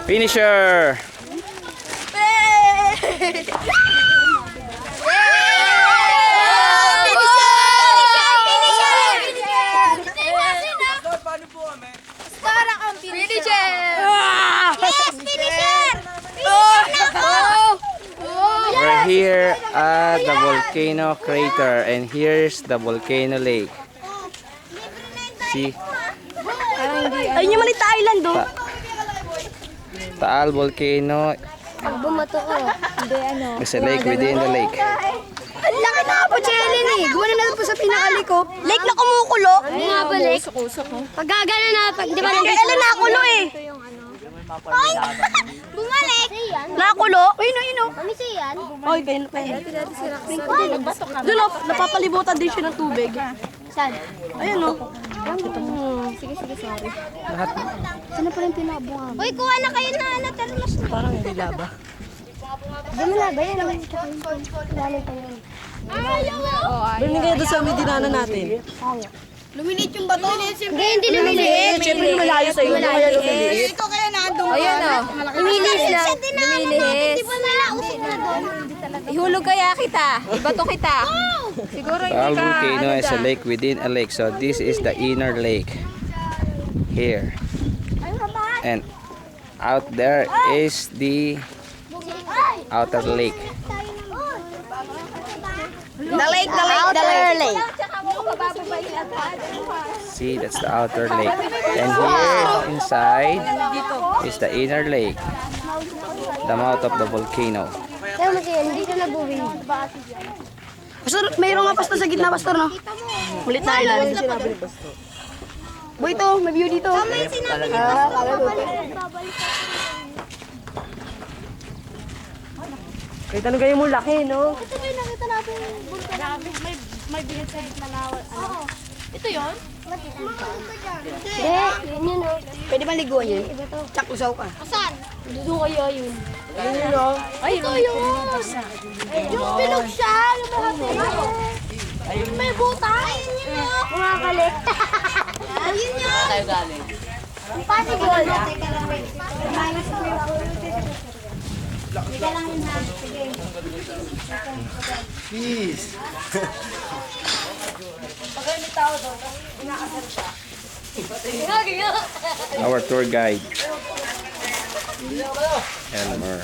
Finisher! We're here at the volcano crater and here's the volcano lake. See? Ayun yung Malita Island, do. Taal volcano Pag bumato ko, hindi ano. is a lake within the lake. Ang laki na nga po, Chelin eh. Gawa na natin po sa pinakali ko. Lake na kumukulo. Hindi nga ba, lake? Pag gagana na, pag di ba nandito? Kailan nakulo eh? Ay! Bumalik! Nakulo? Ayun o, yun o. Kami siya yan? Ay, ganyan pa yan. Doon o, napapalibutan din siya ng tubig. Saan? Ayun o. Sige, sorry. Saan na pala yung pinabungan? Uy, kuha na kayo na termos. Parang hindi laba. Hindi mo laba yan. Dali pa yun. Bili kayo doon sa may dinanan natin. Luminit yung bato. Hindi luminit. Siyempre malayo sa iyo. Kaya lumiliit. Ikaw kaya naandun. Ayan o. Luminis lang. Luminis. Di ba nalausok na doon? Ihulog kaya kita. Ibato kita. Siguro Taal hindi ka. volcano is a lake within a lake. So this is the inner lake. Here. And out there is the outer lake. The lake. See, that's the outer lake. And here inside is the inner lake. The mouth of the volcano. Kaya mo siya, hindi ka nabuwi. Pastor, mayroon nga pastor sa gitna, pastor, no? Ulit na island. Boy, ito, may view dito. Tama yung sinabi ni pastor. Kahit ano kayo mo laki, no? Ito ba yung nakita natin yung bulkan? May bigyan sa gitna na. Oo. Ito yun? Hindi, yun yun, no? Pwede ba liguan yun? Tsak, usaw ka. Saan? Doon kayo yun. Ayun yun, no? Ay, ito yun! Yung bilog siya, lumahati. May buta. Ayun yun, no? Mga kalik. Ayun yun. Tayo galing. Paano yun? Sige lang yun, ha? Sige. Peace. Our tour guide, Elmer.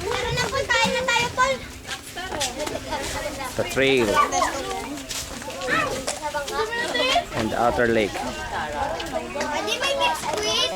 Meron na puntahan na tayo, Paul. The trail and the outer lake. Di ba yung mixed squid?